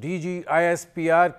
DGISPR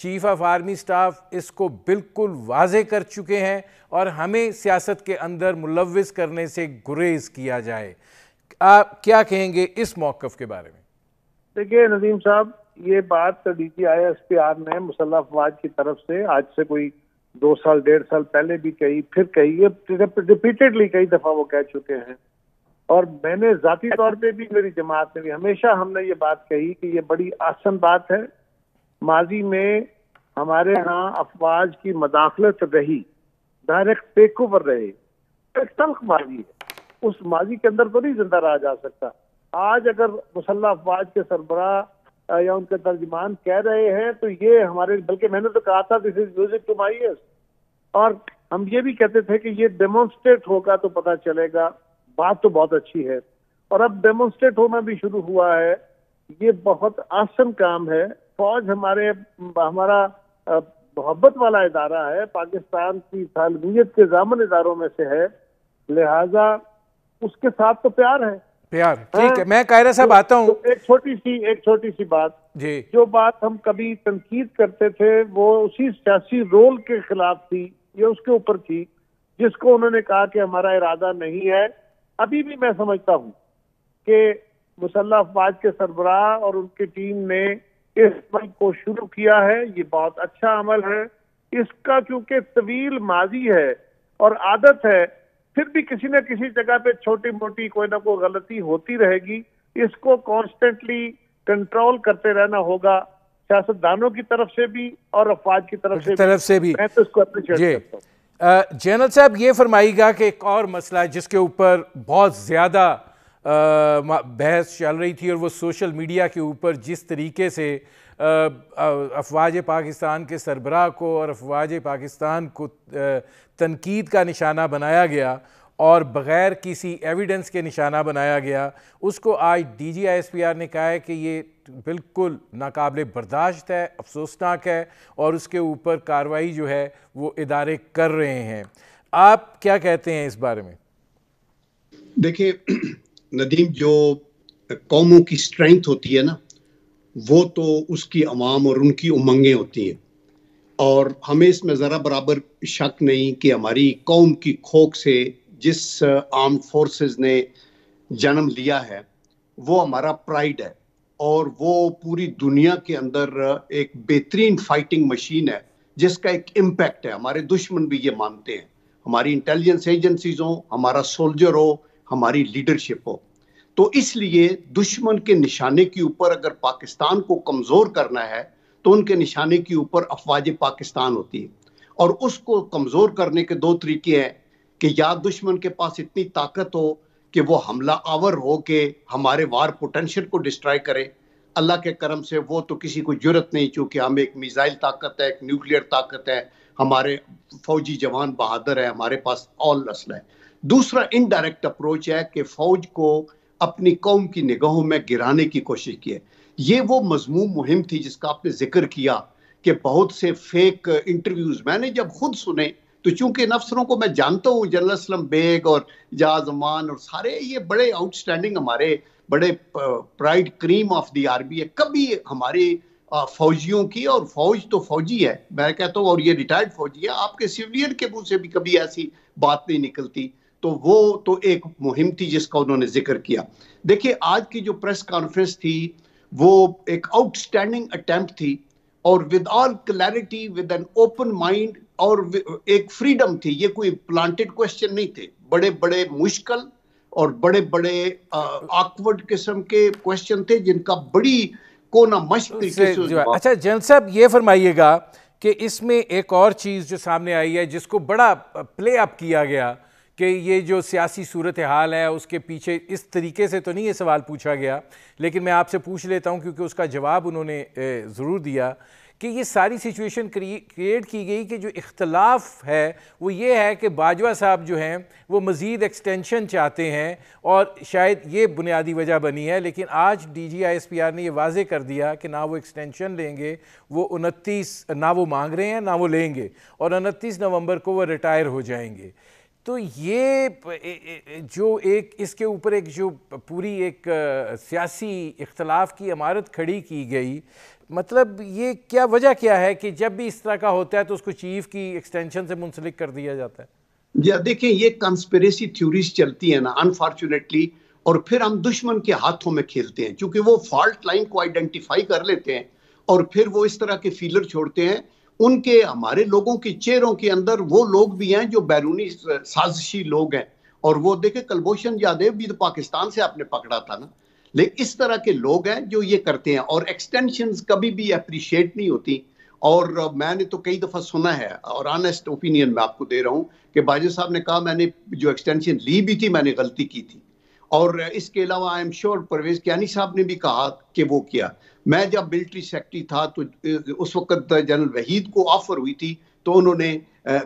chief of army staff اس کو بالکل واضح کر چکے ہیں اور ہمیں سیاست کے اندر ملوث کرنے سے گریز کیا جائے. آپ کیا کہیں گے اس موقف کے بارے میں؟ دیکھیے ندیم صاحب، یہ بات D G I S P R نے مسلح افواج کی طرف سے آج سے کوئی 2 سال 1.5 سال پہلے بھی کہی، پھر کہی، ریپیٹڈلی کئی دفعہ وہ کہہ چکے ہیں. اور میں نے ذاتی طور پہ بھی، میری جماعت میں بھی ہمیشہ ہم نے یہ بات کہی کہ یہ بڑی آسان بات ہے. ماضی میں ہمارے ہاں افواج کی مداخلت رہی، ڈائریکٹ ٹیک اوور رہے، ایک تلخ ماضی ہے، اس ماضی کے اندر تو نہیں زندہ رہا جا سکتا. آج اگر مسلح افواج کے سربراہ یا ان کے ترجمان کہہ رہے ہیں تو یہ ہمارے، بلکہ میں نے تو کہا تھا this is music to my ears, اور ہم یہ بھی کہتے تھے کہ یہ ڈیمونسٹریٹ ہوگا تو پتہ چلے گا. بات تو بہت اچھی ہے اور اب ڈیمونسٹریٹ ہونا بھی شروع ہوا ہے. یہ بہت آسان کام ہے. فوج ہمارا محبت والا ادارہ ہے، پاکستان کی سالمیت کے ضامن اداروں میں سے ہے، لہذا اس کے ساتھ تو پیار ہے. پیار ٹھیک ہے. میں قاہرہ صاحب آتا ہوں. ایک چھوٹی سی بات جی، جو بات ہم کبھی تنقید کرتے تھے وہ اسی سیاسی رول کے خلاف تھی، یہ اس کے اوپر تھی جس کو انہوں نے کہا کہ ہمارا ارادہ نہیں ہے. ابھی بھی میں سمجھتا ہوں کہ مسلح افواج کے سربراہ اور ان کی ٹیم نے اس عمل کو شروع کیا ہے. یہ بہت اچھا عمل ہے. اس کا چونکہ طویل ماضی ہے اور عادت ہے، پھر بھی کسی نہ کسی جگہ پہ چھوٹی موٹی کوئی نہ کوئی غلطی ہوتی رہے گی. اس کو کانسٹنٹلی کنٹرول کرتے رہنا ہوگا، سیاستدانوں کی طرف سے بھی اور افواج کی طرف سے بھی. میں تو اس کو اپریشیٹ کرتا ہوں. جنرل صاحب یہ فرمائیے گا کہ ایک اور مسئلہ ہے جس کے اوپر بہت زیادہ بحث چل رہی تھی، اور وہ سوشل میڈیا کے اوپر جس طریقے سے افواج پاکستان کے سربراہ کو اور افواج پاکستان کو تنقید کا نشانہ بنایا گیا اور بغیر کسی ایویڈنس کے نشانہ بنایا گیا، اس کو آج D G I S P R نے کہا ہے کہ یہ بالکل ناقابل برداشت ہے، افسوسناک ہے، اور اس کے اوپر کارروائی جو ہے وہ ادارے کر رہے ہیں. آپ کیا کہتے ہیں اس بارے میں؟ دیکھیں ندیم، جو قوموں کی سٹرینتھ ہوتی ہے نا، وہ تو اس کی عوام اور ان کی امنگیں ہوتی ہیں، اور ہمیں اس میں ذرا برابر شک نہیں کہ ہماری قوم کی کھوک سے جس آرمڈ فورسز نے جنم لیا ہے وہ ہمارا پرائیڈ ہے، اور وہ پوری دنیا کے اندر ایک بہترین فائٹنگ مشین ہے جس کا ایک امپیکٹ ہے. ہمارے دشمن بھی یہ مانتے ہیں، ہماری انٹیلیجنس ایجنسیز ہوں، ہمارا سولجر ہو، ہماری لیڈرشپ ہو. تو اس لیے دشمن کے نشانے کے اوپر اگر پاکستان کو کمزور کرنا ہے تو ان کے نشانے کے اوپر افواج پاکستان ہوتی ہے. اور اس کو کمزور کرنے کے 2 طریقے ہیں کہ یا دشمن کے پاس اتنی طاقت ہو کہ وہ حملہ آور ہو کے ہمارے وار پوٹینشل کو ڈسٹرائے کرے. اللہ کے کرم سے وہ تو کسی کو جرت نہیں، چونکہ ہم ایک میزائل طاقت ہے، ایک نیوکلیئر طاقت ہے، ہمارے فوجی جوان بہادر ہے، ہمارے پاس آل اسلحہ ہے. دوسرا انڈائریکٹ اپروچ ہے کہ فوج کو اپنی قوم کی نگاہوں میں گرانے کی کوشش کی ہے. یہ وہ مضموم مہم تھی جس کا آپ نے ذکر کیا کہ بہت سے فیک انٹرویوز میں نے جب خود سنے، تو چونکہ ان افسروں کو میں جانتا ہوں، جنرل اسلم بیگ اور جاز امان اور سارے یہ بڑے آؤٹ اسٹینڈنگ، ہمارے بڑے pride cream of the army ہے. کبھی ہمارے فوجیوں کی، اور فوج تو فوجی ہے میں کہتا ہوں، اور یہ ریٹائرڈ فوجی ہے، آپ کے سیویلین کے منہ سے بھی کبھی ایسی بات نہیں نکلتی. تو وہ تو ایک مہم تھی جس کا انہوں نے ذکر کیا. دیکھیں آج کی جو پریس کانفرنس تھی وہ ایک آؤٹ اسٹینڈنگ اٹیمپٹ تھی، اور with all clarity, with an open mind, اور ایک فریڈم تھی. یہ کوئی پلانٹڈ کوشچن نہیں تھے، بڑے بڑے مشکل اور بڑے بڑے آکورڈ قسم کے کوشچن تھے جن کا بڑی کونا مشق طریقے سے. اچھا جنرل صاحب یہ فرمائیے گا کہ اس میں ایک اور چیز جو سامنے آئی ہے جس کو بڑا پلے اپ کیا گیا کہ یہ جو سیاسی صورتحال ہے اس کے پیچھے اس طریقے سے تو نہیں یہ سوال پوچھا گیا، لیکن میں آپ سے پوچھ لیتا ہوں کیونکہ اس کا جواب انہوں نے ضرور دیا کہ یہ ساری سچویشن کریٹ کی گئی کہ جو اختلاف ہے وہ یہ ہے کہ باجوہ صاحب جو ہیں وہ مزید ایکسٹینشن چاہتے ہیں، اور شاید یہ بنیادی وجہ بنی ہے. لیکن آج D G I S P R نے یہ واضح کر دیا کہ نہ وہ ایکسٹینشن لیں گے، وہ 29 نہ وہ مانگ رہے ہیں نہ وہ لیں گے، اور 29 نومبر کو وہ ریٹائر ہو جائیں گے. تو یہ جو ایک اس کے اوپر ایک جو پوری ایک سیاسی اختلاف کی عمارت کھڑی کی گئی، مطلب یہ کیا وجہ کیا ہے کہ جب بھی اس طرح کا ہوتا ہے تو اس کو چیف کی ایکسٹینشن سے منسلک کر دیا جاتا ہے؟ جی دیکھیں، یہ کنسپریسی تھیوریز چلتی ہیں نا انفارچونیٹلی، اور پھر ہم دشمن کے ہاتھوں میں کھیلتے ہیں، کیونکہ وہ فالٹ لائن کو آئیڈینٹیفائی کر لیتے ہیں اور پھر وہ اس طرح کے فیلر چھوڑتے ہیں۔ ان کے ہمارے لوگوں کے چہروں کے اندر وہ لوگ بھی ہیں جو بیرونی سازشی لوگ ہیں، اور وہ دیکھیں کلبھوشن جادیو بھی تو پاکستان سے آپ نے پکڑا تھا نا، لیکن اس طرح کے لوگ ہیں جو یہ کرتے ہیں، اور ایکسٹینشنز کبھی بھی اپریشیٹ نہیں ہوتی۔ اور میں نے تو کئی دفعہ سنا ہے، اور آنیسٹ اوپینین میں آپ کو دے رہا ہوں، کہ باجوہ صاحب نے کہا میں نے جو ایکسٹینشن لی بھی تھی میں نے غلطی کی تھی، اور اس کے علاوہ I'm sure Pervez Kayani صاحب نے بھی کہا کہ وہ کیا۔ میں جب ملٹری سیکرٹری تھا تو اس وقت جنرل وحید کو آفر ہوئی تھی تو انہوں نے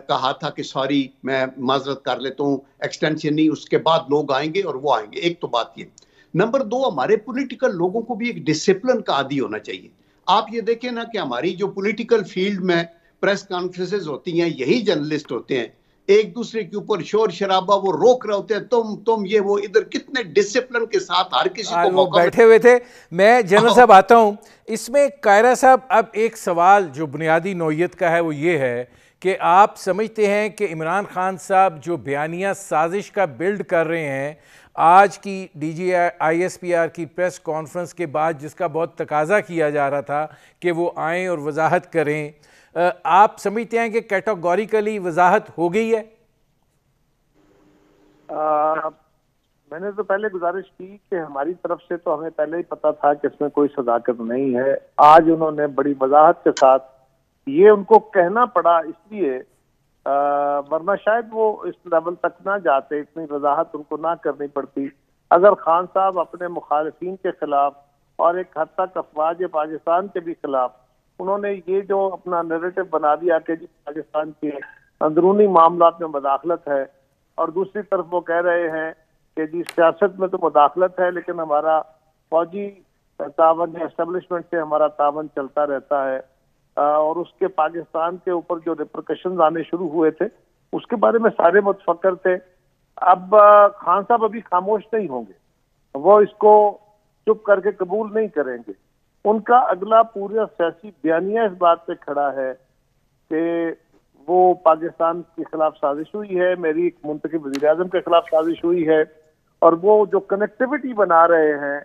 کہا تھا کہ سوری میں معذرت کر لیتا ہوں، ایکسٹینشن نہیں، اس کے بعد لوگ آئیں گے اور وہ آئیں گے۔ ایک تو بات یہ۔ نمبر دو، ہمارے پولیٹیکل لوگوں کو بھی ایک ڈسپلن کا عادی ہونا چاہیے۔ آپ یہ دیکھیں نا کہ ہماری جو پولیٹیکل فیلڈ میں پریس کانفرنسز ہوتی ہیں، یہی جرنلسٹ ہوتے ہیں، ایک دوسرے کے اوپر شور شرابہ وہ روک رہے ہوتے ہیں، تم یہ وہ، ادھر کتنے ڈسپلن کے ساتھ ہر کسی کو موقع بیٹھے ہوئے تھے۔ میں جنرل صاحب آتا ہوں اس میں۔ قاہرہ صاحب، اب ایک سوال جو بنیادی نوعیت کا ہے وہ یہ ہے کہ آپ سمجھتے ہیں کہ عمران خان صاحب جو بیانیہ سازش کا بلڈ کر رہے ہیں، آج کی D G I S P R کی پریس کانفرنس کے بعد جس کا بہت تقاضا کیا جا رہا تھا کہ وہ آئیں اور وضاحت کریں، آپ سمجھتے ہیں کہ کیٹاگوریکلی وضاحت ہو گئی ہے؟ میں نے تو پہلے گزارش کی کہ ہماری طرف سے تو ہمیں پہلے ہی پتا تھا کہ اس میں کوئی صداقت نہیں ہے۔ آج انہوں نے بڑی وضاحت کے ساتھ یہ ان کو کہنا پڑا اس لیے، ورنہ شاید وہ اس لیول تک نہ جاتے، اتنی وضاحت ان کو نہ کرنی پڑتی۔ اگر خان صاحب اپنے مخالفین کے خلاف اور ایک حد تک افواج پاکستان کے بھی خلاف انہوں نے یہ جو اپنا نیریٹو بنا دیا کہ جی پاکستان کے اندرونی معاملات میں مداخلت ہے، اور دوسری طرف وہ کہہ رہے ہیں کہ جی سیاست میں تو مداخلت ہے لیکن ہمارا فوجی تعاون یا اسٹیبلشمنٹ سے ہمارا تعاون چلتا رہتا ہے، اور اس کے پاکستان کے اوپر جو ریپرکشنز آنے شروع ہوئے تھے اس کے بارے میں سارے متفکر تھے۔ اب خان صاحب ابھی خاموش نہیں ہوں گے، وہ اس کو چپ کر کے قبول نہیں کریں گے۔ ان کا اگلا پورا سیاسی بیانیہ اس بات پہ کھڑا ہے کہ وہ پاکستان کے خلاف سازش ہوئی ہے، میری منتخب وزیر اعظم کے خلاف سازش ہوئی ہے، اور وہ جو کنیکٹیوٹی بنا رہے ہیں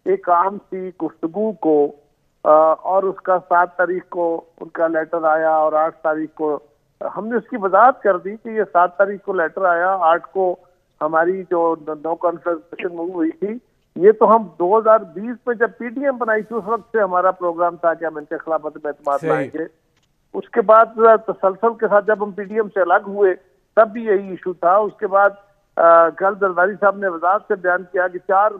ایک عام سی گفتگو کو، اور اس کا 7 تاریخ کو ان کا لیٹر آیا اور 8 تاریخ کو ہم نے اس کی وضاحت کر دی کہ یہ 7 تاریخ کو لیٹر آیا، 8 کو ہماری جو نو کانفرنس موو ہوئی تھی، یہ تو ہم 2020 میں جب پی ڈی ایم بنائی تھی اس وقت سے ہمارا پروگرام تھا کہ ہم ان کے خلاف عدم اعتماد لائیں گے۔ اس کے بعد تسلسل کے ساتھ جب ہم پی ڈی ایم سے الگ ہوئے تب بھی یہی ایشو تھا۔ اس کے بعد کل زرداری صاحب نے وضاحت سے بیان کیا کہ 4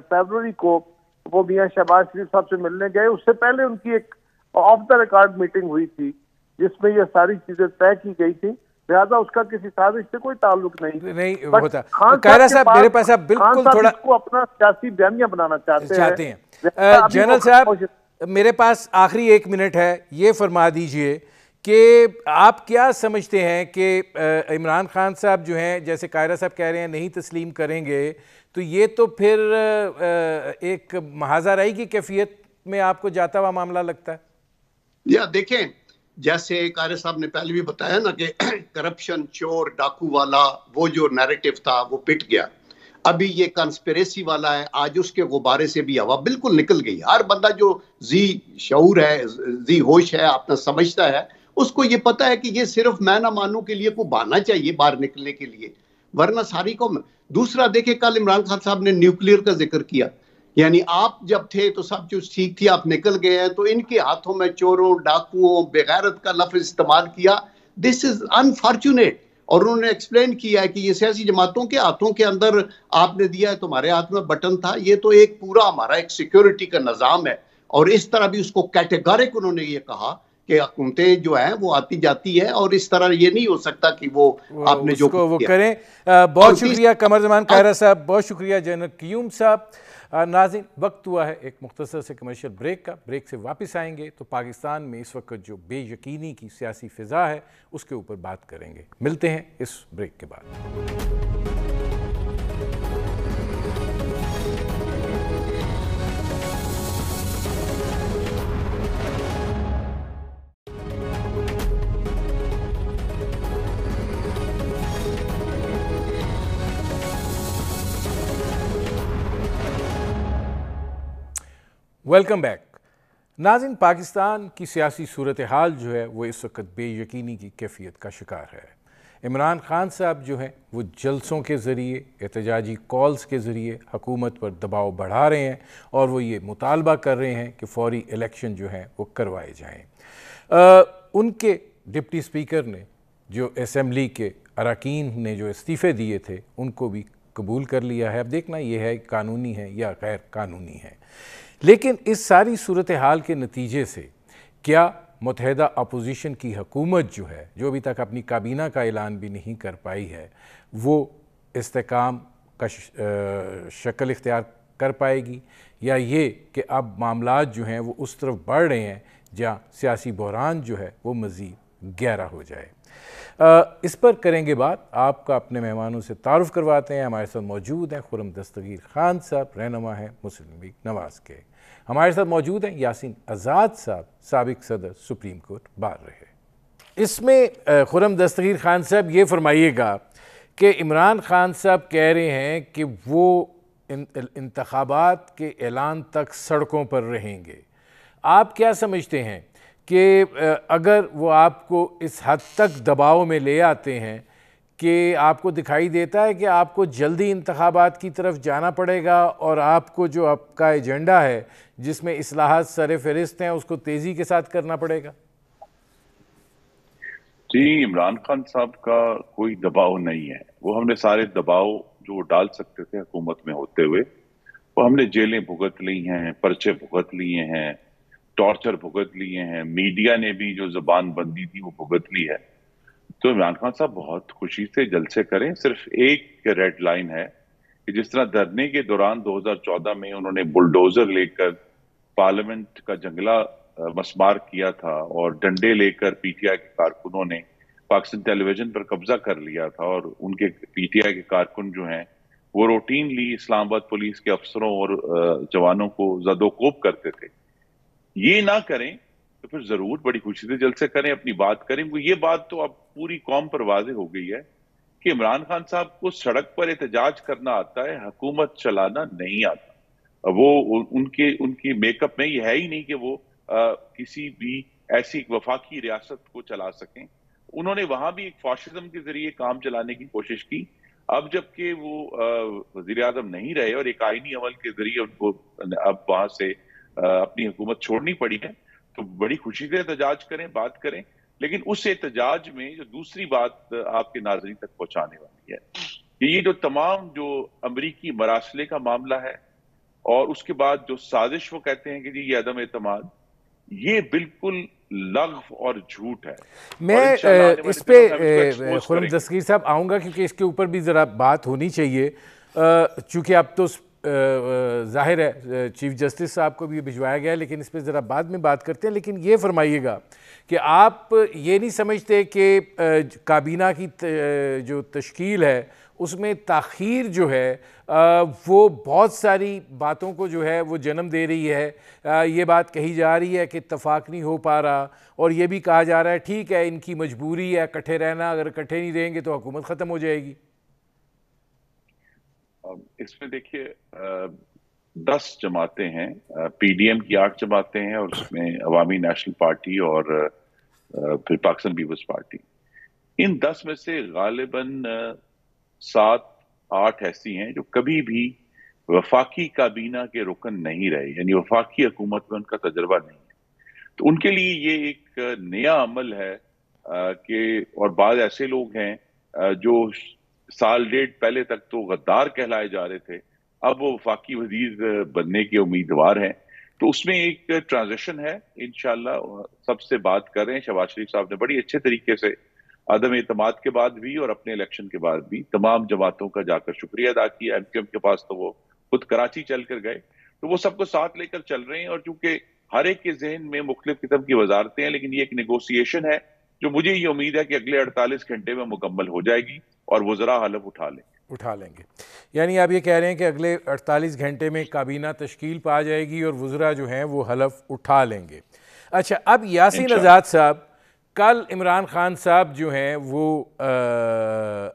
فروری کو وہ میاں شہباز شریف صاحب سے ملنے گئے، اس سے پہلے ان کی ایک آف دا ریکارڈ میٹنگ ہوئی تھی جس میں یہ ساری چیزیں طے کی گئی تھی، لہٰذا اس کا کسی سازش سے کوئی تعلق نہیں ہوتا۔ قاہرہ صاحب میرے پاس آپ بالکل تھوڑا کو اپنا سیاسی بیانیہ بنانا چاہتے ہیں۔ جنرل صاحب میرے پاس آخری 1 منٹ ہے، یہ فرما دیجئے کہ آپ کیا سمجھتے ہیں کہ عمران خان صاحب جو ہیں، جیسے قاہرہ صاحب کہہ رہے ہیں نہیں تسلیم کریں گے، تو یہ تو پھر ایک محاذہ رائی کی کیفیت میں آپ کو جاتا ہوا معاملہ لگتا ہے؟ یا دیکھیں، جیسے قاہرہ صاحب نے پہلے بھی بتایا نا کہ کرپشن، چور، ڈاکو والا وہ جو نیریٹو تھا وہ پٹ گیا۔ ابھی یہ کنسپریسی والا ہے، آج اس کے غبارے سے بھی ہوا بالکل نکل گئی۔ ہر بندہ جو ذی شعور ہے، ذی ہوش ہے، اپنا سمجھتا ہے، اس کو یہ پتا ہے کہ یہ صرف میں نہ مانوں کے لیے کو بہانا چاہیے باہر نکلنے کے لیے، ورنہ ساری قوم۔ دوسرا دیکھیں، کل عمران خان صاحب نے نیوکلیئر کا ذکر کیا، یعنی آپ جب تھے تو سب چیز ٹھیک تھی، آپ نکل گئے ہیں تو ان کے ہاتھوں میں چوروں، ڈاکوؤں، بغیرت کا لفظ استعمال کیا۔ دس از انفارچونیٹ۔ اور انہوں نے ایکسپلین کیا ہے کہ یہ سیاسی جماعتوں کے ہاتھوں کے اندر آپ نے دیا ہے، تمہارے ہاتھ میں بٹن تھا، یہ تو ایک پورا ہمارا ایک سیکیورٹی کا نظام ہے۔ اور اس طرح بھی اس کو کیٹیگورک انہوں نے یہ کہا کہ حکومتیں جو ہیں وہ آتی جاتی ہے، اور اس طرح یہ نہیں ہو سکتا کہ وہ آپ نے جو وہ کریں. بہت شکریہ قمر زمان قاہرہ صاحب، بہت شکریہ جنرل قیوم صاحب. ناظرین، وقت ہوا ہے ایک مختصر سے کمرشل بریک کا. بریک سے واپس آئیں گے تو پاکستان میں اس وقت جو بے یقینی کی سیاسی فضا ہے اس کے اوپر بات کریں گے. ملتے ہیں اس بریک کے بعد. Welcome back. ناظرین، پاکستان کی سیاسی صورتحال جو ہے وہ اس وقت بے یقینی کی کیفیت کا شکار ہے. عمران خان صاحب جو ہیں وہ جلسوں کے ذریعے، احتجاجی کالز کے ذریعے حکومت پر دباؤ بڑھا رہے ہیں اور وہ یہ مطالبہ کر رہے ہیں کہ فوری الیکشن جو ہیں وہ کروائے جائیں. ان کے ڈپٹی اسپیکر نے جو اسمبلی کے اراکین نے جو استعفے دیے تھے ان کو بھی قبول کر لیا ہے. اب دیکھنا یہ ہے قانونی ہے یا غیر قانونی ہے. لیکن اس ساری صورتحال کے نتیجے سے کیا متحدہ اپوزیشن کی حکومت جو ہے، جو ابھی تک اپنی کابینہ کا اعلان بھی نہیں کر پائی ہے، وہ استحکام کا شکل اختیار کر پائے گی، یا یہ کہ اب معاملات جو ہیں وہ اس طرف بڑھ رہے ہیں جہاں سیاسی بحران جو ہے وہ مزید گہرا ہو جائے؟ اس پر کریں گے بات. آپ کا اپنے مہمانوں سے تعارف کرواتے ہیں. ہمارے ساتھ موجود ہیں خرم دستگیر خان صاحب، رہنما ہیں مسلم لیگ نواز کے. ہمارے ساتھ موجود ہیں یاسین آزاد صاحب، سابق صدر سپریم کورٹ بار رہے. اس میں خرم دستگیر خان صاحب یہ فرمائیے گا کہ عمران خان صاحب کہہ رہے ہیں کہ وہ انتخابات کے اعلان تک سڑکوں پر رہیں گے. آپ کیا سمجھتے ہیں کہ اگر وہ آپ کو اس حد تک دباؤ میں لے آتے ہیں کہ آپ کو دکھائی دیتا ہے کہ آپ کو جلدی انتخابات کی طرف جانا پڑے گا اور آپ کو جو آپ کا ایجنڈا ہے جس میں اصلاحات سر فہرست ہیں اس کو تیزی کے ساتھ کرنا پڑے گا؟ جی، عمران خان صاحب کا کوئی دباؤ نہیں ہے. وہ ہم نے سارے دباؤ جو ڈال سکتے تھے حکومت میں ہوتے ہوئے وہ ہم نے جیلیں بھگت لی ہیں، پرچے بھگت لیے ہیں، ٹارچر بھگت لیے ہیں، میڈیا نے بھی جو زبان بندی تھی وہ بھگت لی ہے. تو عمران خان صاحب بہت خوشی سے جلسے کریں. صرف ایک ریڈ لائن ہے کہ جس طرح دھرنے کے دوران 2014 میں انہوں نے بلڈوزر لے کر پارلیمنٹ کا جنگلہ مسمار کیا تھا اور ڈنڈے لے کر پی ٹی آئی کے کارکنوں نے پاکستان ٹیلی ویژن پر قبضہ کر لیا تھا، اور ان کے پی ٹی آئی کے کارکن جو ہیں وہ روٹینلی اسلام آباد پولیس کے افسروں اور جوانوں کو زد و کوب کرتے تھے. یہ نہ کریں تو پھر ضرور بڑی خوشی سے جلسے کریں، اپنی بات کریں. یہ بات تو اب پوری قوم پر واضح ہو گئی ہے کہ عمران خان صاحب کو سڑک پر احتجاج کرنا آتا ہے، حکومت چلانا نہیں آتا. وہ ان کی میک اپ میں یہ ہے ہی نہیں کہ وہ کسی بھی ایسی وفاقی ریاست کو چلا سکیں. انہوں نے وہاں بھی ایک فاشزم کے ذریعے کام چلانے کی کوشش کی. اب جبکہ وہ وزیر اعظم نہیں رہے اور ایک آئینی عمل کے ذریعے ان کو اب وہاں سے اپنی حکومت چھوڑنی پڑی ہے، تو بڑی خوشی سے احتجاج کریں، بات کریں. لیکن اس احتجاج میں جو دوسری بات آپ کے ناظرین تک پہنچانے والی ہے کہ یہ جو تمام جو امریکی مراسلے کا معاملہ ہے اور اس کے بعد جو سازش وہ کہتے ہیں کہ جی یہ عدم اعتماد، یہ بالکل لغو اور جھوٹ ہے. میں اس پہ خرم دستگیر صاحب آؤں گا کیونکہ اس کے اوپر بھی ذرا بات ہونی چاہیے، چونکہ اب تو ظاہر ہے چیف جسٹس صاحب کو بھی بھجوایا گیا ہے، لیکن اس پہ ذرا بعد میں بات کرتے ہیں. لیکن یہ فرمائیے گا کہ آپ یہ نہیں سمجھتے کہ کابینہ کی جو تشکیل ہے اس میں تاخیر جو ہے وہ بہت ساری باتوں کو جو ہے وہ جنم دے رہی ہے؟ یہ بات کہی جا رہی ہے کہ اتفاق نہیں ہو پا رہا، اور یہ بھی کہا جا رہا ہے ٹھیک ہے ان کی مجبوری ہے اکٹھے رہنا، اگر اکٹھے نہیں رہیں گے تو حکومت ختم ہو جائے گی. اس میں دیکھیے 10 جماعتیں ہیں، پی ڈی ایم کی 8 جماعتیں ہیں اور اس میں عوامی نیشنل پارٹی اور پھر پاکستان پیپلز پارٹی. ان 10 میں سے غالباً 7-8 ایسی ہیں جو کبھی بھی وفاقی کابینہ کے رکن نہیں رہے، یعنی وفاقی حکومت میں ان کا تجربہ نہیں ہے. تو ان کے لیے یہ ایک نیا عمل ہے کہ، اور بعض ایسے لوگ ہیں جو سال ڈیڑھ پہلے تک تو غدار کہلائے جا رہے تھے، اب وہ وفاقی وزیر بننے کے امیدوار ہیں. تو اس میں ایک ٹرانزیشن ہے انشاءاللہ. سب سے بات کر رہے ہیں. شہباز شریف صاحب نے بڑی اچھے طریقے سے عدم اعتماد کے بعد بھی اور اپنے الیکشن کے بعد بھی تمام جماعتوں کا جا کر شکریہ ادا کیا. ایم کیو ایم کے پاس تو وہ خود کراچی چل کر گئے, تو وہ سب کو ساتھ لے کر چل رہے ہیں. اور چونکہ ہر ایک کے ذہن میں مختلف قسم کی وزارتیں ہیں, لیکن یہ ایک نیگوسیشن ہے جو مجھے یہ امید ہے کہ اگلے 48 گھنٹے میں مکمل ہو جائے گی اور وزراء حلف اٹھا لیں گے. یعنی آپ یہ کہہ رہے ہیں کہ اگلے 48 گھنٹے میں کابینہ تشکیل پا جائے گی اور وزراء جو ہیں وہ حلف اٹھا لیں گے. اچھا, اب یاسین آزاد صاحب, کل عمران خان صاحب جو ہیں وہ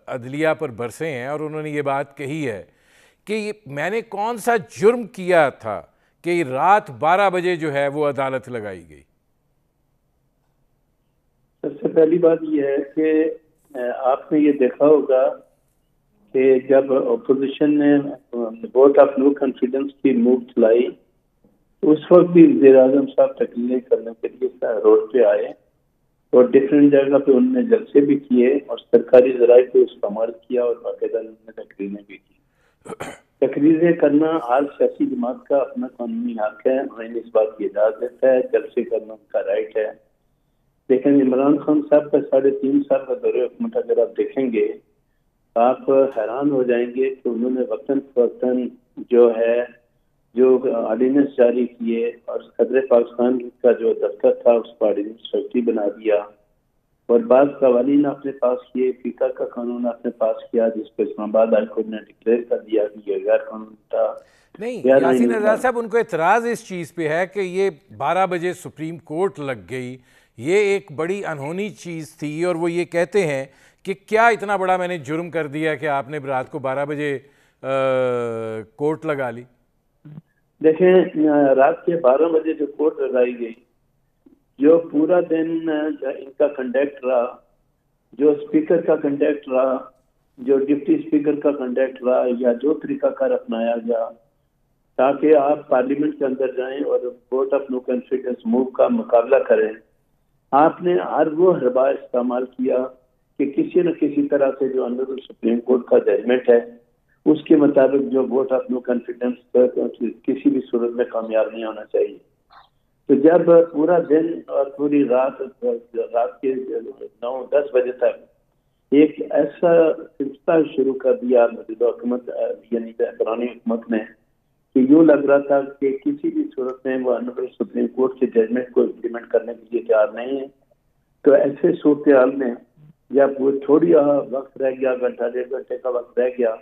عدلیہ پر برسے ہیں اور انہوں نے یہ بات کہی ہے کہ میں نے کون سا جرم کیا تھا کہ رات 12 بجے جو ہے وہ عدالت لگائی گئی. سب سے پہلی بات یہ ہے کہ آپ نے یہ دیکھا ہوگا کہ جب اپوزیشن نے ووٹ آف نو کانفیڈنس کی موو چلائی تو اس وقت بھی وزیر اعظم صاحب تقریریں کرنے کے لیے روڈ پہ آئے اور ڈفرینٹ جگہ پہ انہوں نے جلسے بھی کیے اور سرکاری ذرائع پہ استعمال کیا اور باقاعدہ انہوں نے تقریریں بھی کی. تقریریں کرنا ہر سیاسی جماعت کا اپنا قانونی حق ہے, آئین اس بات کی اجازت ہے, جلسے کرنا ان کا رائٹ ہے. لیکن عمران خان صاحب کا 3.5 سال کا دور حکومت اگر آپ دیکھیں گے آپ حیران ہو جائیں گے کہ انہوں نے وقتاً فوقتاً جو آرڈیننس جاری کیے اور صدر پاکستان کا جو دفتر تھا اس کو آرڈیننس ٹرسٹی بنا دیا اور بعض قوانین آپ نے پاس کیے. فیکا کا قانون آپ نے پاس کیا جس کو اسلام آباد ہائی کورٹ نے ڈکلیئر کر دیا کہ یہ غیر قانونی تھا. نہیں, یاسین آزاد صاحب, ان کو اعتراض اس چیز پہ ہے کہ یہ 12 بجے سپریم کورٹ لگ گئی, یہ ایک بڑی انہونی چیز تھی, اور وہ یہ کہتے ہیں کہ کیا اتنا بڑا میں نے جرم کر دیا کہ آپ نے رات کو 12 بجے کورٹ لگا لی. دیکھیں, رات کے 12 بجے جو کورٹ لگائی گئی, جو پورا دن ان کا کنڈکٹ رہا, جو اسپیکر کا کنڈکٹ رہا, جو ڈپٹی اسپیکر کا کنڈکٹ رہا, یا جو طریقہ کار اپنایا گیا تاکہ آپ پارلیمنٹ کے اندر جائیں اور vote of no confidence move کا مقابلہ کریں, آپ نے ہر وہ حربہ استعمال کیا کہ کسی نہ کسی طرح سے جو آنریبل سپریم کورٹ کا ججمنٹ ہے اس کے مطابق جو ووٹ آف نو کانفیڈنس کسی بھی صورت میں کامیاب نہیں ہونا چاہیے. تو جب پورا دن اور پوری رات کے 9-10 بجے تک ایک ایسا سلسلہ شروع کر دیا موجودہ حکومت یعنی پرانی حکومت نے کہ یوں لگ رہا تھا کہ کسی بھی صورت میں وہ آنریبل سپریم کورٹ کے ججمنٹ کو امپلیمنٹ کرنے کے لیے تیار نہیں ہے, تو ایسے صورتحال میں جب وہ تھوڑی وقت رہ گیا, گھنٹہ 1.5 گھنٹے کا وقت رہ گیا,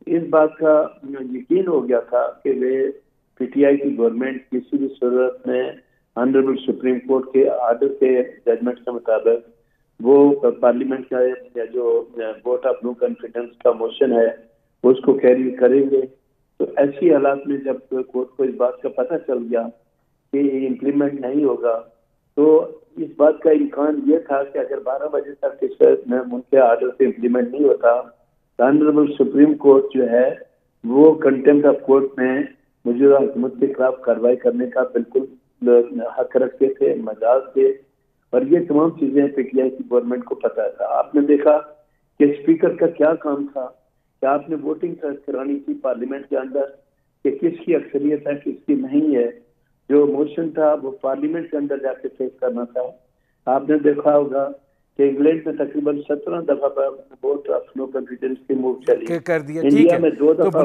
اس بات کا یقین ہو گیا تھا کہ وہ پی ٹی آئی کی گورنمنٹ کسی بھی صورت میں آنریبل سپریم کورٹ کے آرڈر کے ججمنٹ کے مطابق وہ پارلیمنٹ کا جو ووٹ آف نو کانفیڈنس کا موشن ہے اس کو کیری کریں گے. تو ایسی حالات میں جب کورٹ کو اس بات کا پتہ چل گیا کہ یہ امپلیمنٹ نہیں ہوگا, تو اس بات کا امکان یہ تھا کہ اگر 12 بجے تک اس میں ان کے آرڈر سے امپلیمنٹ نہیں ہوتا تو آنریبل سپریم کورٹ جو ہے وہ کنٹمپٹ آف کورٹ میں موجودہ حکومت کے خلاف کارروائی کرنے کا بالکل حق رکھتے تھے, مجاز تھے, اور یہ تمام چیزیں پی ٹی آئی کی گورنمنٹ کو پتہ تھا. آپ نے دیکھا کہ اسپیکر کا کیا کام تھا کہ آپ نے ووٹنگ کرانی تھی پارلیمنٹ کے اندر کہ کس کی اکثریت ہے کس کی نہیں ہے. جو موشن تھا وہ پارلیمنٹ کے اندر جا کے فیس کرنا تھا. آپ نے دیکھا ہوگا کہ انگلینڈ میں تقریباً 17 دفعہ ووٹ آف نو کانفیڈنس کی موو چلی کر دیا. انڈیا میں 2 دفعہ. تو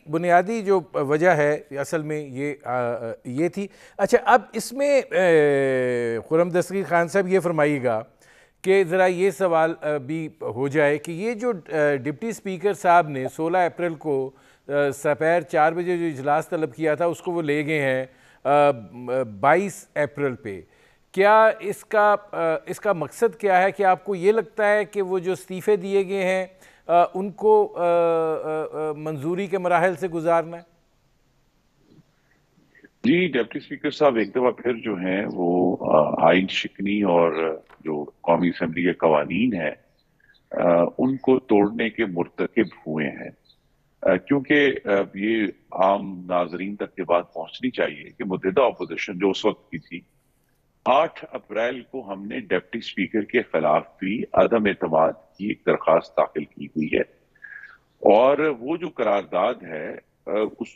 بنیادی جو وجہ ہے اصل میں یہ تھی. اچھا, اب اس میں خرم دستگیر خان صاحب یہ فرمائیے گا کہ ذرا یہ سوال بھی ہو جائے کہ یہ جو ڈپٹی اسپیکر صاحب نے 16 اپریل کو سپہر 4 بجے جو اجلاس طلب کیا تھا اس کو وہ لے گئے ہیں 22 اپریل پہ, کیا اس کا مقصد کیا ہے؟ کہ آپ کو یہ لگتا ہے کہ وہ جو استعفے دیے گئے ہیں ان کو منظوری کے مراحل سے گزارنا ہے؟ جی, ڈپٹی اسپیکر صاحب ایک دفعہ پھر جو ہیں وہ آئین شکنی اور جو قومی اسمبلی کے قوانین ہیں ان کو توڑنے کے مرتکب ہوئے ہیں, کیونکہ یہ عام ناظرین تک یہ بات پہنچنی چاہیے کہ متحدہ اپوزیشن جو اس وقت کی تھی 8 اپریل کو ہم نے ڈپٹی اسپیکر کے خلاف بھی عدم اعتماد کی ایک درخواست داخل کی ہوئی ہے, اور وہ جو قرارداد ہے اس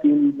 3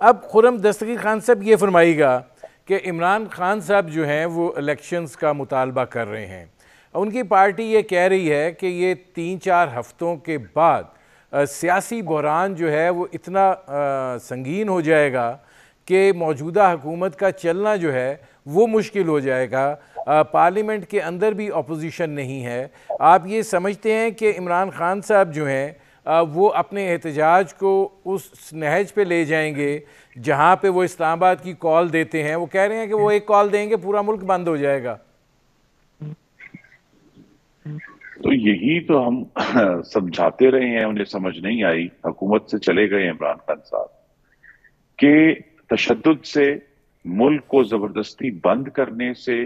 اب خرم دستگیر خان صاحب یہ فرمائیے گا کہ عمران خان صاحب جو ہیں وہ الیکشنز کا مطالبہ کر رہے ہیں، ان کی پارٹی یہ کہہ رہی ہے کہ یہ 3-4 ہفتوں کے بعد سیاسی بحران جو ہے وہ اتنا سنگین ہو جائے گا کہ موجودہ حکومت کا چلنا جو ہے وہ مشکل ہو جائے گا، پارلیمنٹ کے اندر بھی اپوزیشن نہیں ہے۔ آپ یہ سمجھتے ہیں کہ عمران خان صاحب جو ہیں وہ اپنے احتجاج کو اس نہج پہ لے جائیں گے جہاں پہ وہ اسلام آباد کی کال دیتے ہیں؟ وہ کہہ رہے ہیں کہ وہ ایک کال دیں گے پورا ملک بند ہو جائے گا۔ تو یہی تو ہم سمجھاتے رہے ہیں، انہیں سمجھ نہیں آئی، حکومت سے چلے گئے عمران خان صاحب کہ تشدد سے، ملک کو زبردستی بند کرنے سے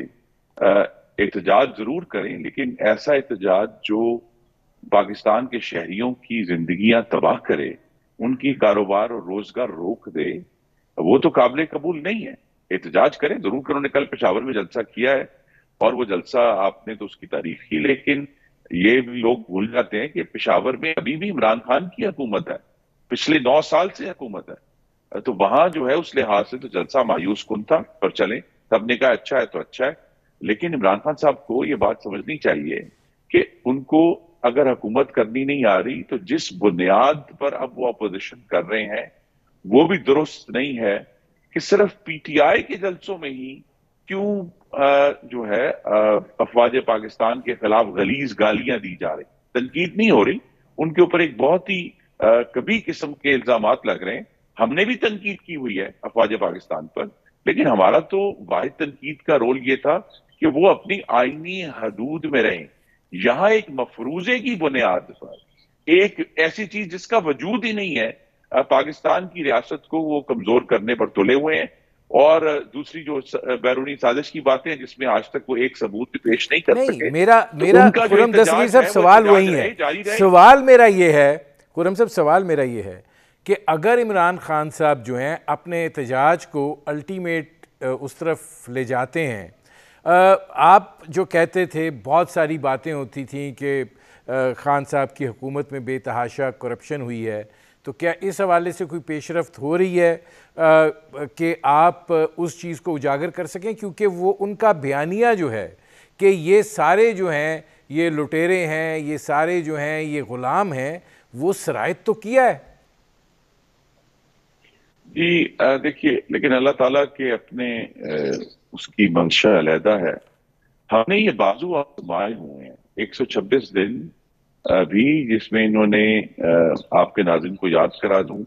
احتجاج ضرور کریں، لیکن ایسا احتجاج جو پاکستان کے شہریوں کی زندگیاں تباہ کرے، ان کی کاروبار اور روزگار روک دے، وہ تو قابل قبول نہیں ہے۔ احتجاج کریں ضرور کریں، انہوں نے کل پشاور میں جلسہ کیا ہے اور وہ جلسہ آپ نے تو اس کی تعریف کی، لیکن یہ لوگ بھول جاتے ہیں کہ پشاور میں ابھی بھی عمران خان کی حکومت ہے، پچھلے 9 سال سے حکومت ہے، تو وہاں جو ہے اس لحاظ سے تو جلسہ مایوس کن تھا، پر چلیں سب نے کہا اچھا ہے تو اچھا ہے۔ لیکن عمران خان صاحب کو یہ بات سمجھنی چاہیے کہ ان کو اگر حکومت کرنی نہیں آ رہی تو جس بنیاد پر اب وہ اپوزیشن کر رہے ہیں وہ بھی درست نہیں ہے کہ صرف پی ٹی آئی کے جلسوں میں ہی کیوں جو ہے افواج پاکستان کے خلاف غلیظ گالیاں دی جا رہی، تنقید نہیں ہو رہی، ان کے اوپر ایک بہت ہی کبھی قسم کے الزامات لگ رہے ہیں۔ ہم نے بھی تنقید کی ہوئی ہے افواج پاکستان پر، لیکن ہمارا تو واحد تنقید کا رول یہ تھا کہ وہ اپنی آئینی حدود میں رہیں۔ یہاں ایک مفروضے کی بنیاد پر ایک ایسی چیز جس کا وجود ہی نہیں ہے، پاکستان کی ریاست کو وہ کمزور کرنے پر تلے ہوئے ہیں، اور دوسری جو بیرونی سازش کی باتیں جس میں آج تک وہ ایک ثبوت بھی پیش نہیں کر سکے۔ میرا خرم دستگیر صاحب سوال وہی ہے، سوال میرا یہ ہے، خرم صاحب سوال میرا یہ ہے کہ اگر عمران خان صاحب جو ہیں اپنے احتجاج کو الٹیمیٹ اس طرف لے جاتے ہیں، آپ جو کہتے تھے بہت ساری باتیں ہوتی تھیں کہ خان صاحب کی حکومت میں بے تحاشا کرپشن ہوئی ہے، تو کیا اس حوالے سے کوئی پیش رفت ہو رہی ہے کہ آپ اس چیز کو اجاگر کر سکیں؟ کیونکہ وہ ان کا بیانیہ جو ہے کہ یہ سارے جو ہیں یہ لٹیرے ہیں، یہ سارے جو ہیں یہ غلام ہیں، وہ سرایت تو کیا ہے۔ جی دیکھیے، لیکن اللہ تعالیٰ کے اپنے اس کی منشا علیحدہ ہے۔ ہم نے یہ بازو آزمائے ہوئے ہیں 126 دن بھی، جس میں انہوں نے آپ کے ناظرین کو یاد کرا دوں،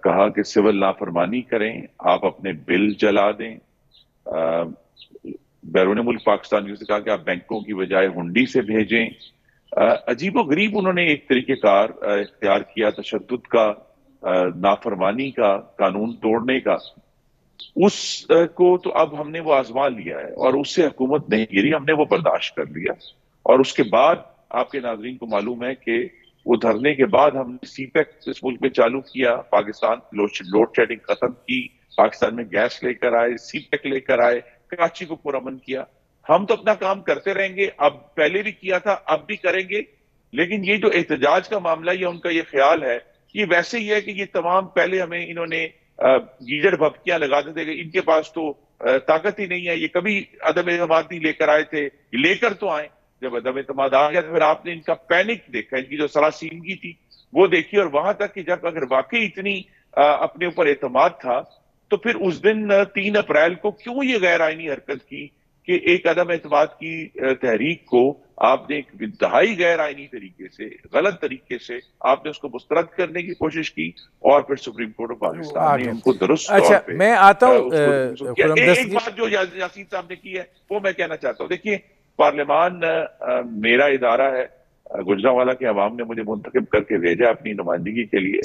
کہا کہ سول نافرمانی کریں، آپ اپنے بل جلا دیں، بیرون ملک پاکستانیوں سے کہا کہ آپ بینکوں کی بجائے ہنڈی سے بھیجیں۔ عجیب و غریب انہوں نے ایک طریقہ کار اختیار کیا، تشدد کا، نافرمانی کا، قانون توڑنے کا۔ اس کو تو اب ہم نے وہ آزما لیا ہے اور اس سے حکومت نہیں گری، ہم نے وہ برداشت کر لیا۔ اور اس کے بعد آپ کے ناظرین کو معلوم ہے کہ وہ دھرنے کے بعد ہم نے سی پیک اس ملک میں چالو کیا، پاکستان لوڈ شیڈنگ ختم کی، پاکستان میں گیس لے کر آئے، سی پیک لے کر آئے، کراچی کو پرامن کیا۔ ہم تو اپنا کام کرتے رہیں گے، اب پہلے بھی کیا تھا، اب بھی کریں گے۔ لیکن یہ جو احتجاج کا معاملہ، یہ ان کا یہ خیال ہے، یہ ویسے ہی ہے کہ یہ تمام پہلے ہمیں انہوں نے گیجڑ بھپکیاں لگا دیتے کہ ان کے پاس تو طاقت ہی نہیں ہے، یہ کبھی عدم اعتماد نہیں لے کر آئے تھے، لے کر تو آئے۔ جب عدم اعتماد آ گیا تو پھر آپ نے ان کا پینک دیکھا، ان کی جو سراسیمگی تھی وہ دیکھی، اور وہاں تک کہ جب اگر واقعی اتنی اپنے اوپر اعتماد تھا تو پھر اس دن 3 اپریل کو کیوں یہ غیر آئینی حرکت کی کہ ایک عدم اعتماد کی تحریک کو آپ نے ایک انتہائی غیر آئینی طریقے سے، غلط طریقے سے آپ نے اس کو مسترد کرنے کی کوشش کی، اور پھر سپریم کورٹ آف پاکستان نے ان کو درست طور پہ۔ میں آتا ہوں ایک بات جو یاسین صاحب نے کی ہے وہ میں کہنا چاہتا ہوں۔ دیکھیے، پارلیمان میرا ادارہ ہے، گجرانوالہ کے عوام نے مجھے منتخب کر کے بھیجا اپنی نمائندگی کے لیے۔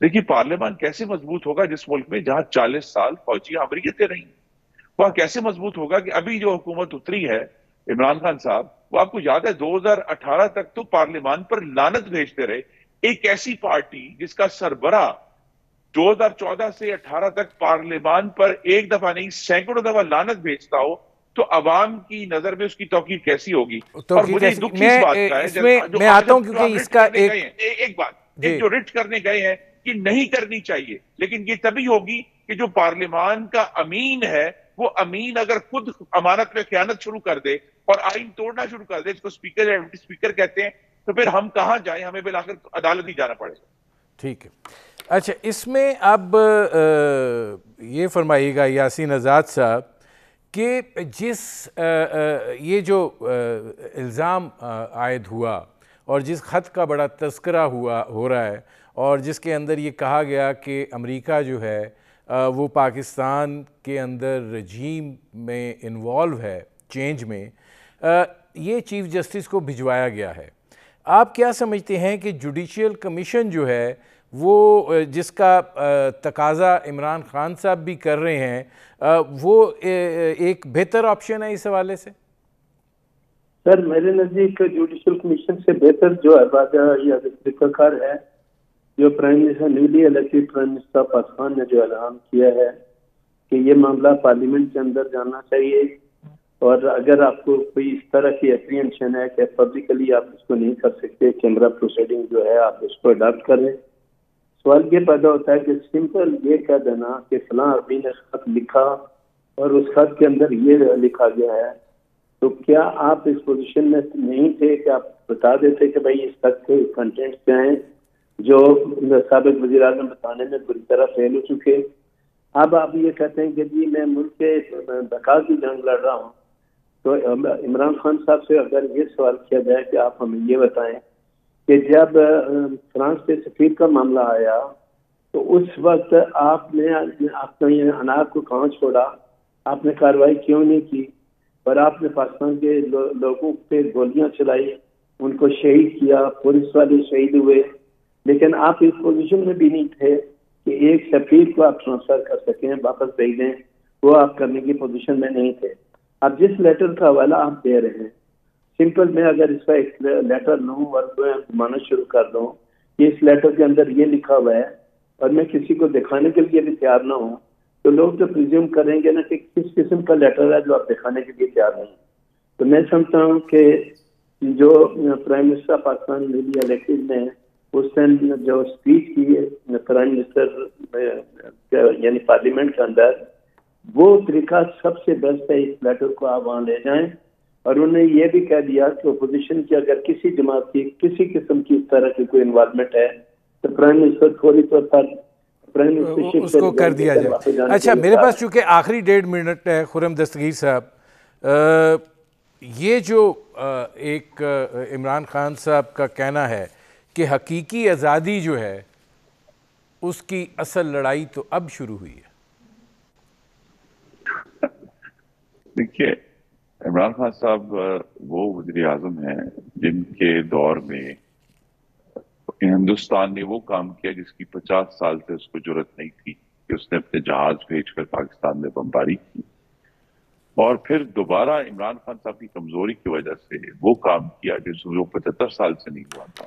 دیکھیے، پارلیمان کیسے مضبوط ہوگا جس ملک میں جہاں 40 سال فوجی آمریتیں رہیں؟ وہاں کیسے مضبوط ہوگا کہ ابھی جو حکومت اتری ہے عمران خان صاحب، وہ آپ کو یاد ہے 2018 تک تو پارلیمان پر لعنت بھیجتے رہے۔ ایک ایسی پارٹی جس کا سربراہ 2014 سے 18 تک پارلیمان پر ایک دفعہ نہیں سینکڑوں دفعہ لعنت بھیجتا ہو، تو عوام کی نظر میں اس کی توقیر کیسی ہوگی؟ اور مجھے دکھ اس بات کا ہے، میں آتا ہوں کیونکہ اس کا ایک بات، ایک جو رٹ کرنے گئے ہیں کہ نہیں کرنی چاہیے، لیکن یہ تبھی ہوگی کہ جو پارلیمان کا امین ہے وہ امین اگر خود امانت میں خیانت شروع کر دے اور آئین توڑنا شروع کر دے، اس کو اسپیکر یا ڈپٹی اسپیکر کہتے ہیں، تو پھر ہم کہاں جائیں، ہمیں بالآخر عدالت ہی جانا پڑے گا۔ ٹھیک ہے، اچھا اس میں اب یہ فرمائیے گا یاسین آزاد صاحب کہ جس یہ جو الزام عائد ہوا اور جس خط کا بڑا تذکرہ ہو رہا ہے اور جس کے اندر یہ کہا گیا کہ امریکہ جو ہے وہ پاکستان کے اندر رجیم میں انوالو ہے چینج میں، یہ چیف جسٹس کو بھجوایا گیا ہے، آپ کیا سمجھتے ہیں کہ جوڈیشل کمیشن جو ہے وہ جس کا تقاضا عمران خان صاحب بھی کر رہے ہیں وہ ایک بہتر آپشن ہے اس حوالے سے؟ سر میرے نزدیک جوڈیشل کمیشن سے بہتر جو ہے یا طریقہ کار ہے جو prime minister newly elected prime minister Pakistan نے جو اعلان کیا ہے کہ یہ معاملہ پارلیمنٹ کے اندر جانا چاہیے، اور اگر آپ کو کوئی اس طرح کی اپریہنشن ہے کہ پبلکلی آپ اس کو نہیں کر سکتے، کیمرہ پروسیڈنگ جو ہے آپ اس کو اڈاپٹ کریں، سوال یہ پیدا ہوتا ہے کہ سمپل یہ کہہ دینا کہ فلاں آدمی نے خط لکھا اور اس خط کے اندر یہ لکھا گیا ہے، تو کیا آپ اس پوزیشن میں نہیں تھے کہ آپ بتا دیتے کہ بھائی اس خط کے کنٹینٹ کیا ہیں جو سابق وزیر اعظم بتانے میں بری طرح فیل ہو چکے؟ اب آپ یہ کہتے ہیں کہ جی میں ملک کے بقا کی جنگ لڑ رہا ہوں، تو عمران خان صاحب سے اگر یہ سوال کیا جائے کہ آپ ہمیں یہ بتائیں کہ جب فرانس کے سفیر کا معاملہ آیا تو اس وقت آپ نے اپنے اناج کو کہاں چھوڑا، آپ نے کارروائی کیوں نہیں کی، اور آپ نے پاکستان کے لوگوں پہ گولیاں چلائی، ان کو شہید کیا، پولیس والے شہید ہوئے، لیکن آپ اس پوزیشن میں بھی نہیں تھے کہ ایک سفیر کو آپ ٹرانسفر کر سکیں، واپس بھیج دیں، وہ آپ کرنے کی پوزیشن میں نہیں تھے۔ اب جس لیٹر کا حوالہ آپ دے رہے ہیں، سمپل میں اگر اس کا ایک لیٹر لوں اور گھمانا شروع کر دوں کہ اس لیٹر کے اندر یہ لکھا ہوا ہے اور میں کسی کو دکھانے کے لیے بھی تیار نہ ہوں، تو لوگ تو پریزیوم کریں گے نا کہ کس قسم کا لیٹر ہے جو آپ دکھانے کے لیے تیار نہیں۔ تو میں سمجھتا ہوں کہ جو prime minister Pakistan newly elected نے اس دن جو اسپیچ کی پرائم منسٹر یعنی پارلیمنٹ کے اندر، وہ طریقہ سب سے بیسٹ ہے، اس لیٹر کو آپ وہاں لے جائیں، اور انہوں نے یہ بھی کہہ دیا کہ اپوزیشن کی اگر کسی جماعت کی کسی قسم کی اس طرح کی کوئی انوالومنٹ ہے تو پرائم منسٹر فوری طور پر اس کو کر دیا جائے۔ اچھا میرے پاس چونکہ آخری 1.5 منٹ ہے خرم دستگیر صاحب، یہ جو ایک عمران خان صاحب کا کہنا ہے کہ حقیقی آزادی جو ہے اس کی اصل لڑائی تو اب شروع ہوئی ہے۔ دیکھیے عمران خان صاحب وہ وزیر اعظم ہیں جن کے دور میں ہندوستان نے وہ کام کیا جس کی 50 سال سے اس کو جرت نہیں تھی کہ اس نے اپنے جہاز بھیج کر پاکستان میں بمباری کی، اور پھر دوبارہ عمران خان صاحب کی کمزوری کی وجہ سے وہ کام کیا جس جو 75 سال سے نہیں ہوا تھا،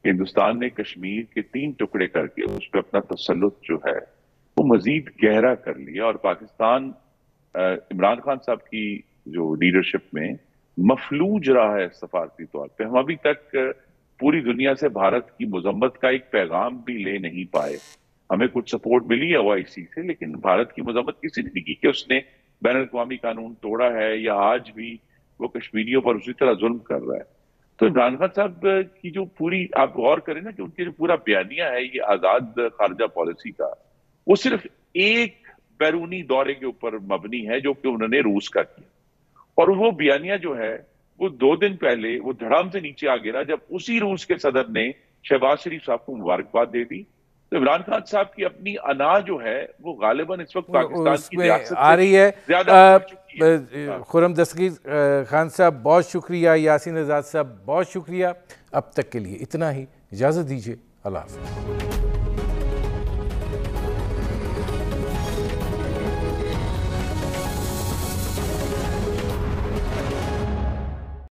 کہ ہندوستان نے کشمیر کے 3 ٹکڑے کر کے اس پہ اپنا تسلط جو ہے وہ مزید گہرا کر لیا، اور پاکستان عمران خان صاحب کی جو لیڈرشپ میں مفلوج رہا ہے سفارتی طور پہ۔ ہم ابھی تک پوری دنیا سے بھارت کی مذمت کا ایک پیغام بھی لے نہیں پائے، ہمیں کچھ سپورٹ ملی ہے OIC سے، لیکن بھارت کی مذمت کسی نے نہیں کی کہ اس نے بین الاقوامی قانون توڑا ہے یا آج بھی وہ کشمیریوں پر اسی طرح ظلم کر رہا ہے۔ تو عمران خان صاحب کی جو پوری آپ غور کریں نا کہ ان کے جو پورا بیانیہ ہے یہ آزاد خارجہ پالیسی کا، وہ صرف ایک بیرونی دورے کے اوپر مبنی ہے جو کہ انہوں نے روس کا کیا، اور وہ بیانیہ جو ہے وہ 2 دن پہلے وہ دھڑام سے نیچے آ گرا جب اسی روس کے صدر نے شہباز شریف صاحب کو مبارکباد دے دی۔ تو عمران خان صاحب کی اپنی انا جو ہے وہ غالباً اس وقت پاکستان کی ریاست آ رہی ہے۔ خرم دستگیر خان صاحب بہت شکریہ، یاسین آزاد صاحب بہت شکریہ، اب تک کے لیے اتنا ہی، اجازت دیجیے، اللہ حافظ۔